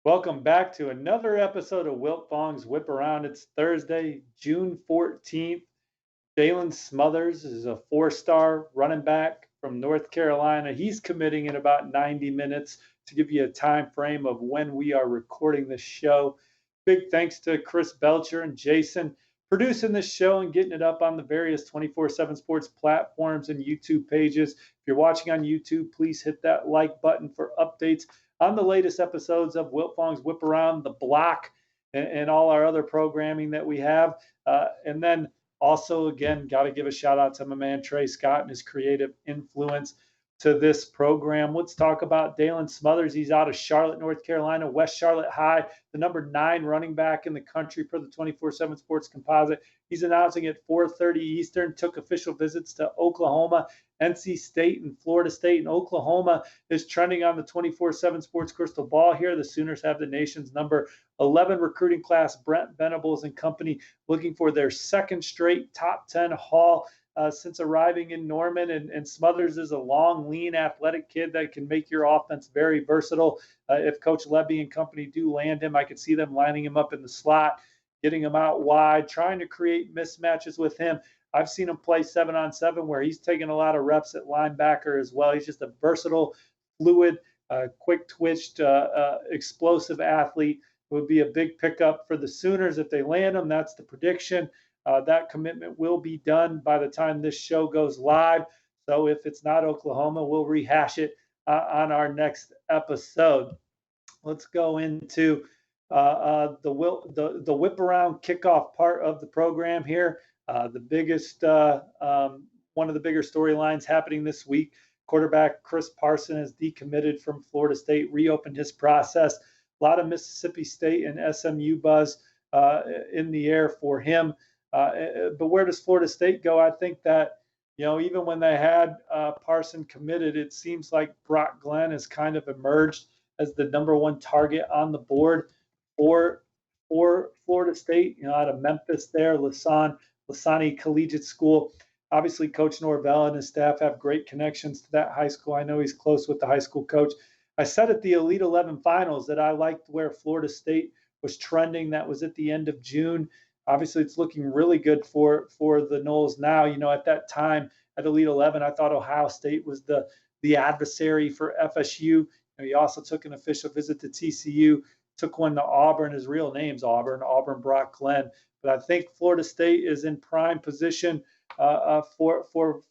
Welcome back to another episode of Wiltfong's Whiparound. It's Thursday, June 14th. Jalen Smothers is a four-star running back from North Carolina. He's committing in about 90 minutes to give you a time frame of when we are recording this show. Big thanks to Chris Belcher and Jason producing this show and getting it up on the various 24/7 sports platforms and YouTube pages. If you're watching on YouTube, please hit that like button for updates on the latest episodes of Wiltfong's Whiparound, The Block, and all our other programming that we have. And then also, again, got to give a shout out to my man Trey Scott and his creative influence to this program. Let's talk about Dalen Smothers. He's out of Charlotte, North Carolina, West Charlotte High, the number 9 running back in the country per the 24/7 Sports Composite. He's announcing at 4:30 Eastern, took official visits to Oklahoma, NC State, and Florida State. And Oklahoma is trending on the 24/7 Sports Crystal Ball here. The Sooners have the nation's number 11 recruiting class, Brent Venables and company, looking for their second straight top 10 haul since arriving in Norman. And Smothers is a long, lean, athletic kid that can make your offense very versatile. If Coach Levy and company do land him, I could see them lining him up in the slot, getting him out wide, trying to create mismatches with him. I've seen him play 7-on-7 where he's taking a lot of reps at linebacker as well. He's just a versatile, fluid, quick-twitched, explosive athlete. It would be a big pickup for the Sooners if they land him. That's the prediction. That commitment will be done by the time this show goes live. So if it's not Oklahoma, we'll rehash it on our next episode. Let's go into the whip around kickoff part of the program here. The biggest, one of the bigger storylines happening this week. Quarterback Chris Parson has decommitted from Florida State, reopened his process. A lot of Mississippi State and SMU buzz in the air for him. But where does Florida State go? I think that, even when they had Parson committed, it seems like Brock Glenn has kind of emerged as the number one target on the board for Florida State, out of Memphis there, Lasani Collegiate School. Obviously, Coach Norvell and his staff have great connections to that high school. I know he's close with the high school coach. I said at the Elite 11 finals that I liked where Florida State was trending. That was at the end of June. Obviously, it's looking really good for the Noles now. At that time at Elite 11, I thought Ohio State was the adversary for FSU. He also took an official visit to TCU, took one to Auburn. His real name's Auburn Brock Glenn. But I think Florida State is in prime position for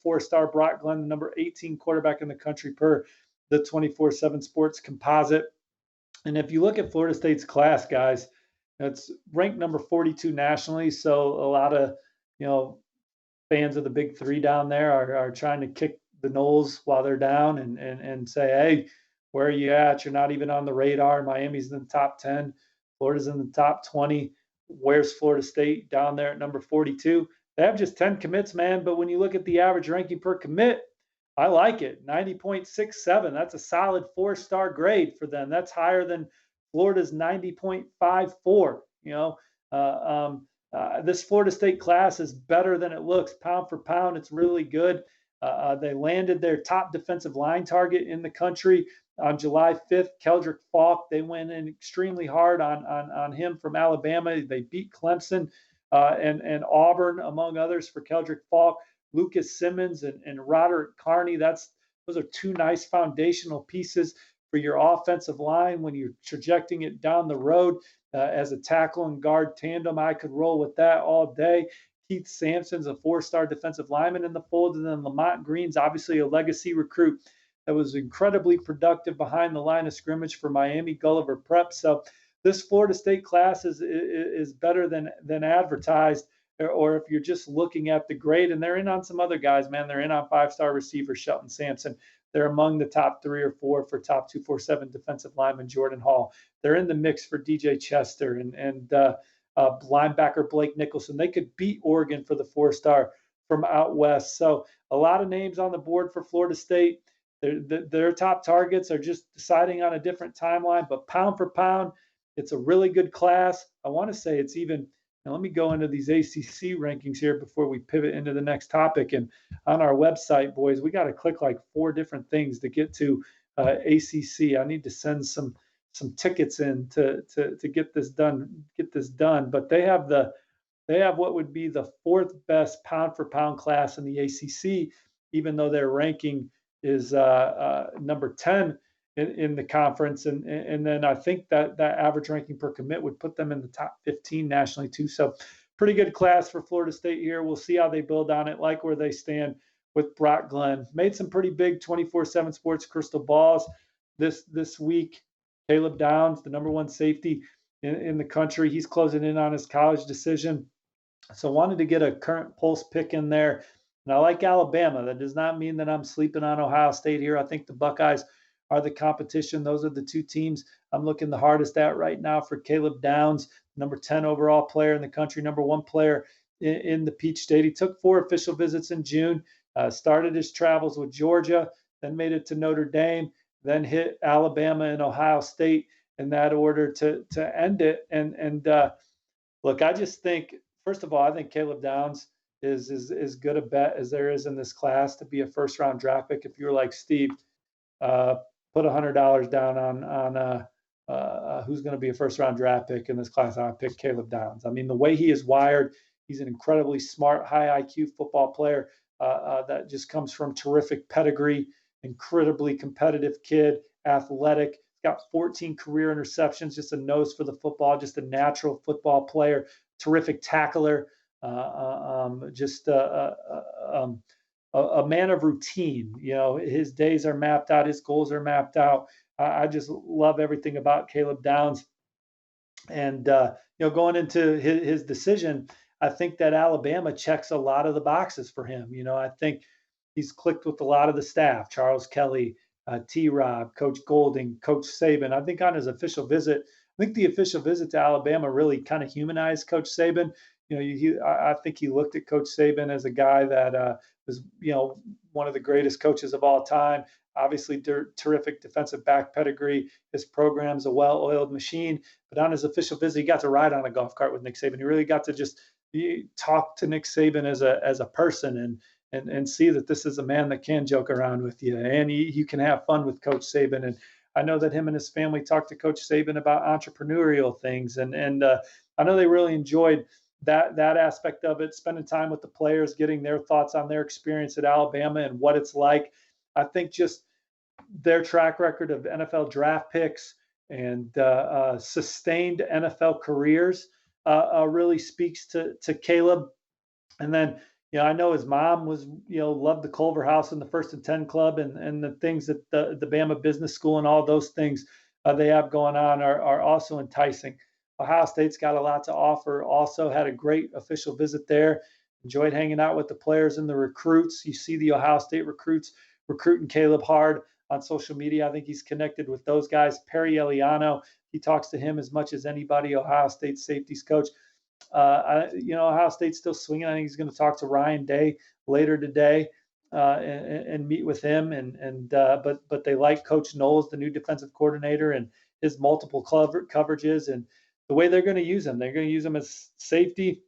four-star Brock Glenn, the number 18 quarterback in the country per the 24/7 Sports Composite. And if you look at Florida State's class, guys, it's ranked number 42 nationally. So a lot of, fans of the big three down there are trying to kick the Noles while they're down and say, hey, where are you at? You're not even on the radar. Miami's in the top 10. Florida's in the top 20. Where's Florida State down there at number 42? They have just 10 commits, man. But when you look at the average ranking per commit, I like it. 90.67. That's a solid 4-star grade for them. That's higher than Florida's 90.54. This Florida State class is better than it looks. Pound for pound, it's really good. They landed their top defensive line target in the country on July 5th, Keldrick Falk. They went in extremely hard on him from Alabama. They beat Clemson and Auburn, among others, for Keldrick Falk. Lucas Simmons and Roderick Carney. Those are two nice foundational pieces for your offensive line when you're trajecting it down the road as a tackle and guard tandem. I could roll with that all day. Keith Sampson's a 4-star defensive lineman in the fold, and then Lamont Green's obviously a legacy recruit that was incredibly productive behind the line of scrimmage for Miami Gulliver Prep. So this Florida State class is better than advertised. Or if you're just looking at the grade, and they're in on some other guys, man. They're in on 5-star receiver Shelton Sampson. They're among the top 3 or 4 for top 247 defensive lineman Jordan Hall. They're in the mix for DJ Chester and linebacker Blake Nicholson. They could beat Oregon for the 4-star from out west. So a lot of names on the board for Florida State. Their top targets are just deciding on a different timeline, but pound for pound, it's a really good class. I want to say it's even. Now, let me go into these ACC rankings here before we pivot into the next topic. And on our website, boys, we got to click like 4 different things to get to ACC. I need to send some some tickets in to get this done. But they have what would be the fourth best pound for pound class in the ACC, even though their ranking is number 10 in the conference. And then I think that average ranking per commit would put them in the top 15 nationally too. So pretty good class for Florida State here. We'll see how they build on it, like where they stand with Brock Glenn. Made some pretty big 24/7 Sports crystal balls this week. Caleb Downs, the number one safety in the country, he's closing in on his college decision. So wanted to get a current pulse pick in there. And I like Alabama. That does not mean that I'm sleeping on Ohio State here. I think the Buckeyes are the competition. Those are the two teams I'm looking the hardest at right now for Caleb Downs, number 10 overall player in the country, number one player in the Peach State. He took 4 official visits in June, started his travels with Georgia, then made it to Notre Dame, then hit Alabama and Ohio State in that order to end it. And look, I just think, first of all, I think Caleb Downs is as good a bet as there is in this class to be a first round draft pick. If you're like Steve, put $100 down on who's going to be a first round draft pick in this class, I pick Caleb Downs. I mean, the way he is wired, he's an incredibly smart, high IQ football player that just comes from terrific pedigree, incredibly competitive kid, athletic. Got 14 career interceptions, just a nose for the football, just a natural football player, terrific tackler, just a man of routine. You know, his days are mapped out, his goals are mapped out. I just love everything about Caleb Downs. And, going into his decision, I think that Alabama checks a lot of the boxes for him. I think he's clicked with a lot of the staff, Charles Kelly, T-Rob, Coach Golding, Coach Saban. I think on his official visit, the official visit to Alabama really kind of humanized Coach Saban. I think he looked at Coach Saban as a guy that was, one of the greatest coaches of all time. Obviously, terrific defensive back pedigree. His program's a well-oiled machine. But on his official visit, he got to ride on a golf cart with Nick Saban. He really got to just talk to Nick Saban as a person and see that this is a man that can joke around with you, and you can have fun with Coach Saban. And I know that him and his family talked to Coach Saban about entrepreneurial things, and I know they really enjoyed that aspect of it, spending time with the players, getting their thoughts on their experience at Alabama and what it's like. I think just their track record of NFL draft picks and sustained NFL careers really speaks to Caleb. And then, I know his mom was, loved the Culver House and the First and 10 Club and the things that the Bama Business School and all those things they have going on are also enticing. Ohio State's got a lot to offer. Also had a great official visit there. Enjoyed hanging out with the players and the recruits. You see the Ohio State recruits recruiting Caleb hard on social media. I think he's connected with those guys. Perry Eliano, he talks to him as much as anybody. Ohio State safeties coach. Ohio State's still swinging. I think he's going to talk to Ryan Day later today and meet with him. But they like Coach Knowles, the new defensive coordinator, and his multiple coverages and the way they're going to use him. They're going to use him as safety,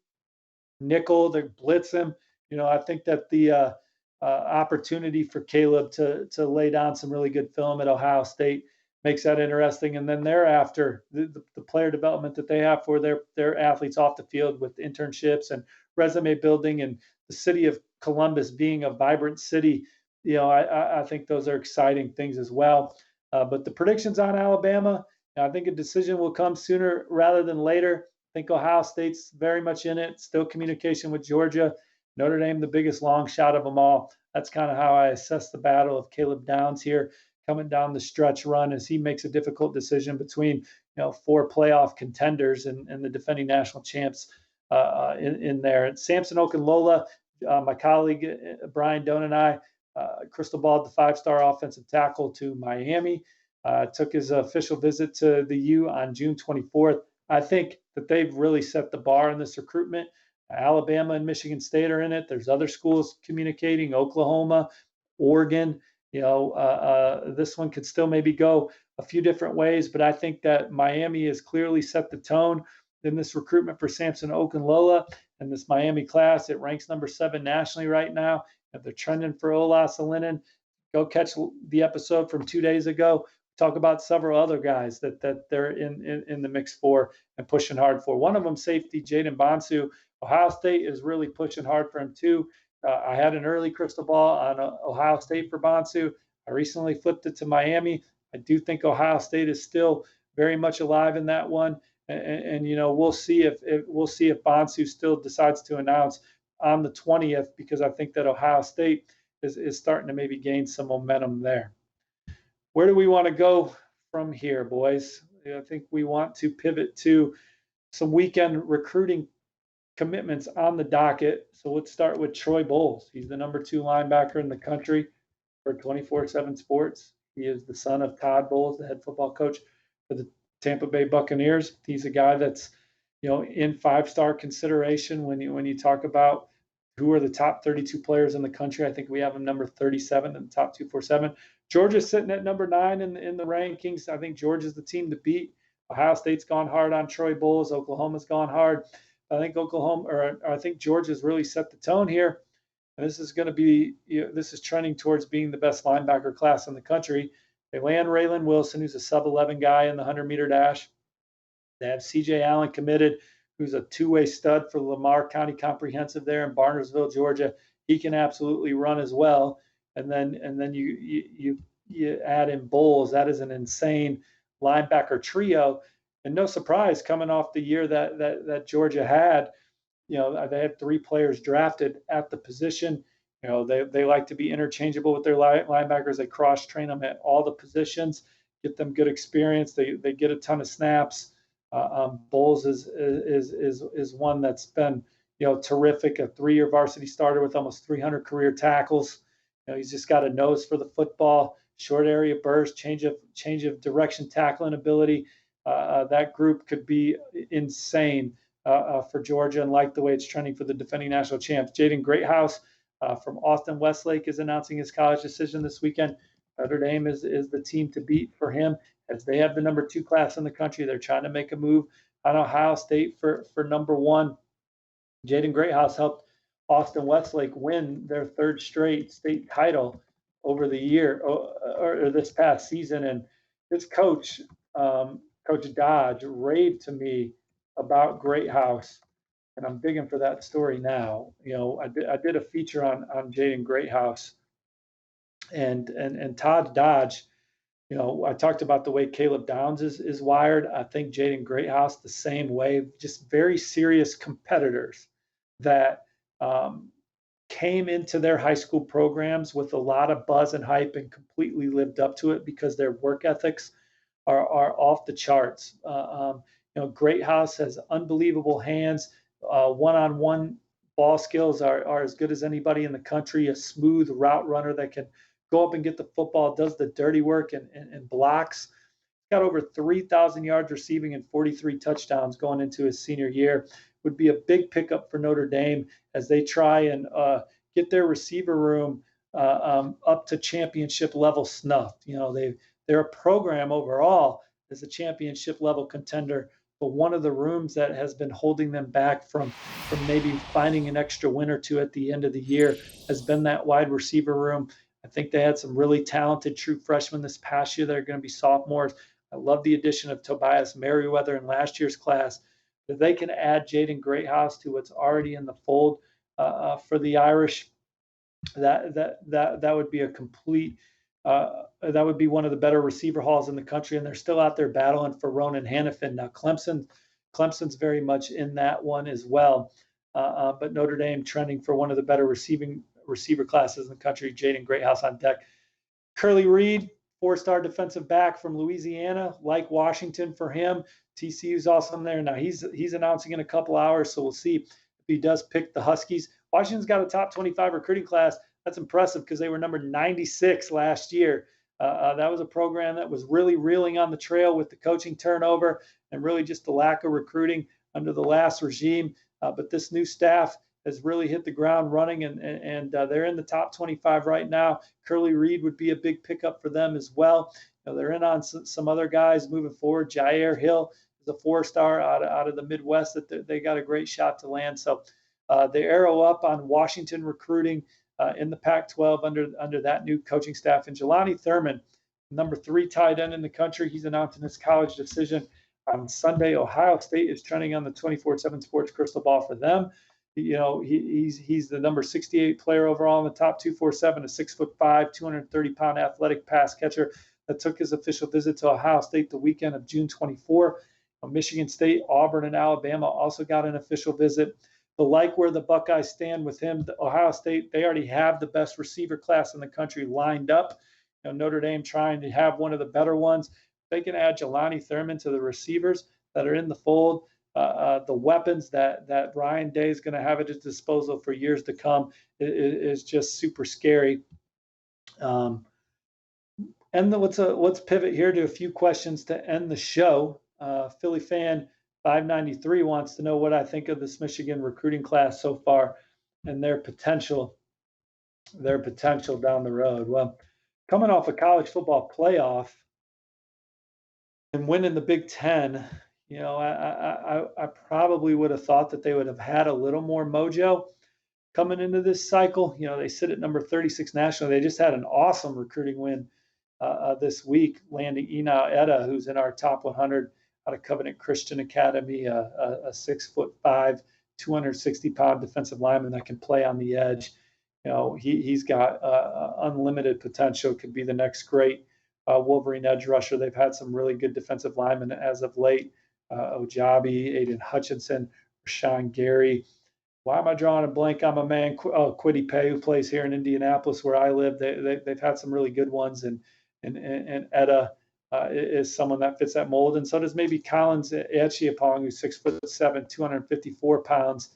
nickel. They blitz him. I think that the opportunity for Caleb to lay down some really good film at Ohio State makes that interesting. And then thereafter, the player development that they have for their athletes off the field with internships and resume building, and the city of Columbus being a vibrant city, I think those are exciting things as well. But the predictions on Alabama, I think a decision will come sooner rather than later. I think Ohio State's very much in it. Still communication with Georgia. Notre Dame, the biggest long shot of them all. That's kind of how I assess the battle of Caleb Downs here, coming down the stretch run as he makes a difficult decision between 4 playoff contenders and the defending national champs in there. And Samson Okunlola, my colleague Brian Doan and I crystal balled the 5-star offensive tackle to Miami. Took his official visit to the U on June 24th. I think that they've really set the bar in this recruitment. Alabama and Michigan State are in it. There's other schools communicating, Oklahoma, Oregon. This one could still maybe go a few different ways, but I think that Miami has clearly set the tone in this recruitment for Samson Okunlola and this Miami class. It ranks number 7 nationally right now. If they're trending for Ola Salinen, go catch the episode from 2 days ago. talk about several other guys that they're in the mix for and pushing hard for. One of them, safety Jaden Bonsu. Ohio State is really pushing hard for him too. I had an early crystal ball on Ohio State for Bonsu. I recently flipped it to Miami. I do think Ohio State is still very much alive in that one, and we'll see if Bonsu still decides to announce on the 20th, because I think that Ohio State is starting to maybe gain some momentum there. Where do we want to go from here, boys? I think we want to pivot to some weekend recruiting commitments on the docket. So let's start with Troy Bowles. He's the number 2 linebacker in the country for 24/7 Sports. He is the son of Todd Bowles, the head football coach for the Tampa Bay Buccaneers. He's a guy that's, in 5-star consideration when you talk about who are the top 32 players in the country. I think we have him number 37 in the top 247. Georgia's sitting at number 9 in the rankings. I think Georgia's the team to beat. Ohio State's gone hard on Troy Bowles. Oklahoma's gone hard. I think Georgia's really set the tone here. And this is going to be, this is trending towards being the best linebacker class in the country. They land Raylan Wilson, who's a sub-11 guy in the 100-meter dash. They have C.J. Allen committed, who's a 2-way stud for Lamar County Comprehensive there in Barnesville, Georgia. He can absolutely run as well. And then you add in Bowles. That is an insane linebacker trio. And no surprise, coming off the year that Georgia had, they had 3 players drafted at the position. They like to be interchangeable with their linebackers. They cross-train them at all the positions, get them good experience. They get a ton of snaps. Bowles is one that's been terrific. A 3-year varsity starter with almost 300 career tackles. He's just got a nose for the football, short area burst, change of direction tackling ability. That group could be insane for Georgia, and like the way it's trending for the defending national champs. Jaden Greathouse from Austin Westlake is announcing his college decision this weekend. Notre Dame is the team to beat for him, as they have the number 2 class in the country. They're trying to make a move on Ohio State for number 1. Jaden Greathouse helped Austin Westlake win their 3rd straight state title over the year or this past season. And his coach, Coach Dodge, raved to me about Greathouse, and I'm digging for that story now. I did a feature on Jaden Greathouse, and Todd Dodge. I talked about the way Caleb Downs is wired. I think Jaden Greathouse the same way. Just very serious competitors that came into their high school programs with a lot of buzz and hype and completely lived up to it because their work ethics are off the charts. Greathouse has unbelievable hands. One-on-one ball skills are as good as anybody in the country. A smooth route runner that can go up and get the football, does the dirty work and blocks. Got over 3,000 yards receiving and 43 touchdowns going into his senior year. Would be a big pickup for Notre Dame as they try and get their receiver room up to championship level snuff. They're a program overall as a championship level contender, but one of the rooms that has been holding them back from maybe finding an extra win or two at the end of the year has been that wide receiver room. I think they had some really talented true freshmen this past year that are going to be sophomores. I love the addition of Tobias Merriweather in last year's class. If they can add Jaden Greathouse to what's already in the fold for the Irish, that would be a complete. That would be one of the better receiver hauls in the country, and they're still out there battling for Ronan Hannafin. Now Clemson's very much in that one as well, but Notre Dame trending for one of the better receiver classes in the country. Jaden Greathouse on deck. Curly Reed, 4-star defensive back from Louisiana, like Washington for him. TCU's also in there. Now he's announcing in a couple hours, so we'll see if he does pick the Huskies. Washington's got a top 25 recruiting class. That's impressive because they were number 96 last year. That was a program that was really reeling on the trail with the coaching turnover and really just the lack of recruiting under the last regime. But this new staff has really hit the ground running, and they're in the top 25 right now. Curly Reed would be a big pickup for them as well. They're in on some other guys moving forward. Jair Hill is a 4-star out of the Midwest that they got a great shot to land. So they arrow up on Washington recruiting in the Pac-12 under that new coaching staff. And Jelani Thurman, number 3 tight end in the country. He's announcing his college decision on Sunday. Ohio State is trending on the 24/7 Sports crystal ball for them. He's the number 68 player overall in the top 247, a 6'5", 230-pound athletic pass catcher that took his official visit to Ohio State the weekend of June 24. Michigan State, Auburn, and Alabama also got an official visit. But like where the Buckeyes stand with him, the Ohio State, they already have the best receiver class in the country lined up. Notre Dame trying to have one of the better ones. They can add Jelani Thurman to the receivers that are in the fold. The weapons that Ryan Day is going to have at his disposal for years to come is just super scary. And let's pivot here to a few questions to end the show. Philly fan 593 wants to know what I think of this Michigan recruiting class so far and their potential down the road. Well, coming off a college football playoff and winning the Big Ten, I probably would have thought that they would have had a little more mojo coming into this cycle. They sit at number 36 nationally. They just had an awesome recruiting win this week, landing Ina Etta, who's in our top 100 out of Covenant Christian Academy, a 6'5", 260-pound defensive lineman that can play on the edge. He's got unlimited potential, could be the next great Wolverine edge rusher. They've had some really good defensive linemen as of late. Ojabi, Aiden Hutchinson, Rashawn Gary. Why am I drawing a blank on my man Quiddy Pay, who plays here in Indianapolis where I live? They've had some really good ones, and Etta is someone that fits that mold, and so does maybe Collins Echiapong, who's 6'7", 254 pounds.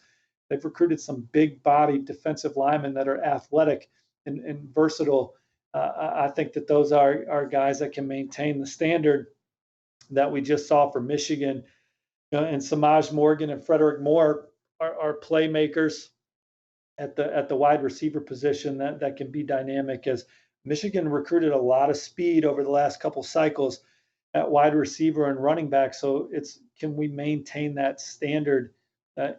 They've recruited some big-bodied defensive linemen that are athletic and versatile. I think that those are guys that can maintain the standard that we just saw for Michigan. And Samaj Morgan and Frederick Moore are playmakers at the wide receiver position that can be dynamic, as Michigan recruited a lot of speed over the last couple cycles at wide receiver and running back. So can we maintain that standard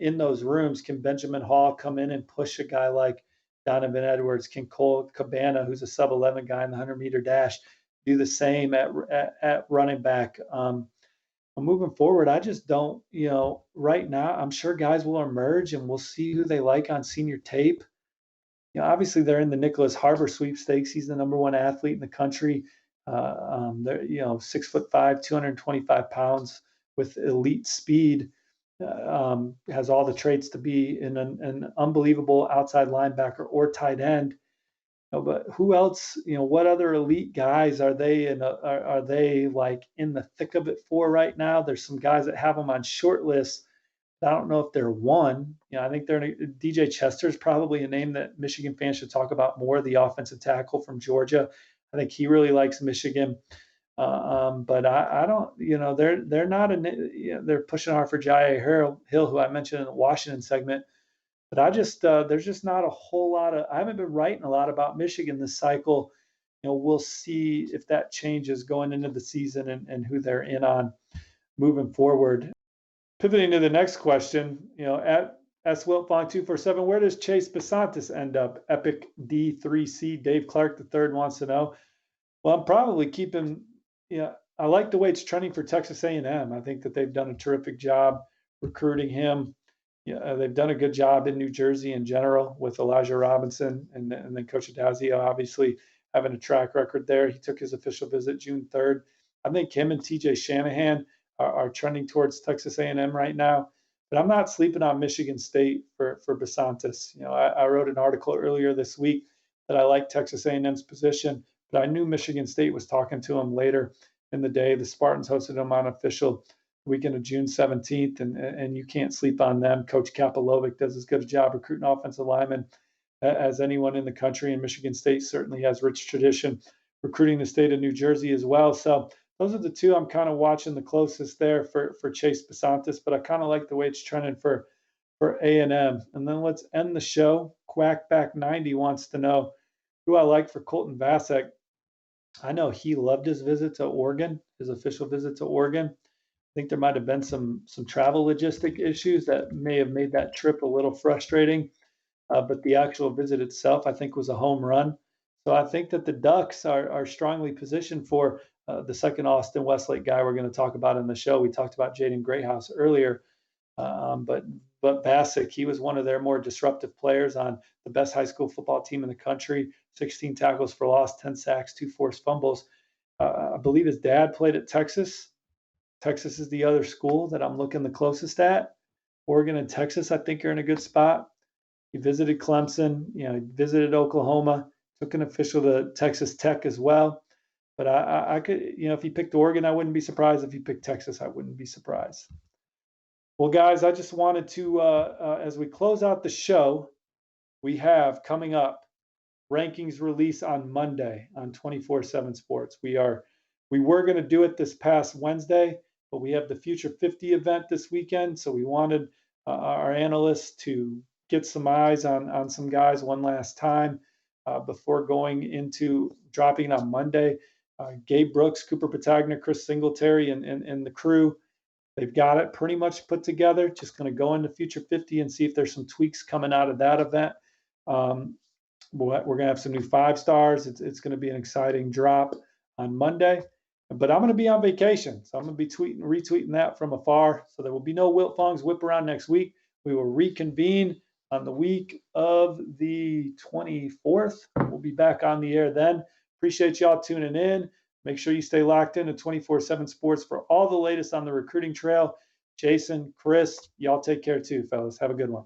in those rooms? Can Benjamin Hall come in and push a guy like Donovan Edwards? Can Cole Cabana, who's a sub-11 guy in the 100-meter dash, do the same at running back? Moving forward, I just don't, right now, I'm sure guys will emerge and we'll see who they like on senior tape. Obviously they're in the Nicholas Harbor sweepstakes. He's the number 1 athlete in the country. They're 6'5", 225 pounds with elite speed. Has all the traits to be an unbelievable outside linebacker or tight end. But who else? What other elite guys are they? Are they like in the thick of it for right now? There's some guys that have them on short lists. I don't know if they're one. I think DJ Chester is probably a name that Michigan fans should talk about more. The offensive tackle from Georgia. I think he really likes Michigan. But I don't. They're not. They're pushing hard for Jai Hill, who I mentioned in the Washington segment. But there's just not a whole lot of. I haven't been writing a lot about Michigan this cycle. We'll see if that changes going into the season and who they're in on moving forward. Pivoting to the next question, at S Wiltfong 247, where does Chase Basantis end up? Epic D3C Dave Clark III wants to know. Well, I'm probably keeping. I like the way it's trending for Texas A&M. I think that they've done a terrific job recruiting him. They've done a good job in New Jersey in general with Elijah Robinson and then Coach Adazio obviously having a track record there. He took his official visit June 3rd. I think him and TJ Shanahan are trending towards Texas A&M right now. But I'm not sleeping on Michigan State for Basantis. I wrote an article earlier this week that I like Texas A&M's position, but I knew Michigan State was talking to him later in the day. The Spartans hosted him on official weekend of June 17th, and you can't sleep on them. Coach Kapalovic does as good a job recruiting offensive linemen as anyone in the country, and Michigan State certainly has rich tradition recruiting the state of New Jersey as well. So those are the two I'm kind of watching the closest there for Chase Basantis, but I kind of like the way it's trending for A&M. And then let's end the show. Quackback 90 wants to know who I like for Colton Vasek. I know he loved his visit to Oregon, his official visit to Oregon. I think there might have been some travel logistic issues that may have made that trip a little frustrating. But the actual visit itself, I think, was a home run. So I think that the Ducks are strongly positioned for the second Austin Westlake guy we're going to talk about in the show. We talked about Jaden Greathouse earlier, but Bassick, he was one of their more disruptive players on the best high school football team in the country. 16 tackles for loss, 10 sacks, 2 forced fumbles. I believe his dad played at Texas. Texas is the other school that I'm looking the closest at. Oregon and Texas, I think, are in a good spot. He visited Clemson, he visited Oklahoma, took an official to Texas Tech as well. But I could, if he picked Oregon, I wouldn't be surprised. If he picked Texas, I wouldn't be surprised. Well, guys, I just wanted to, as we close out the show, we have coming up rankings release on Monday on 24/7 Sports. We were going to do it this past Wednesday, but we have the Future 50 event this weekend, so we wanted our analysts to get some eyes on some guys one last time before going into dropping on Monday. Gabe Brooks, Cooper Patagna, Chris Singletary, and the crew, they've got it pretty much put together. Just going to go into Future 50 and see if there's some tweaks coming out of that event. We're going to have some new 5 stars. It's going to be an exciting drop on Monday. But I'm going to be on vacation, so I'm going to be retweeting that from afar. So there will be no Wiltfong's Whip Around next week. We will reconvene on the week of the 24th. We'll be back on the air then. Appreciate y'all tuning in. Make sure you stay locked in to 24/7 Sports for all the latest on the recruiting trail. Jason, Chris, y'all take care too, fellas. Have a good one.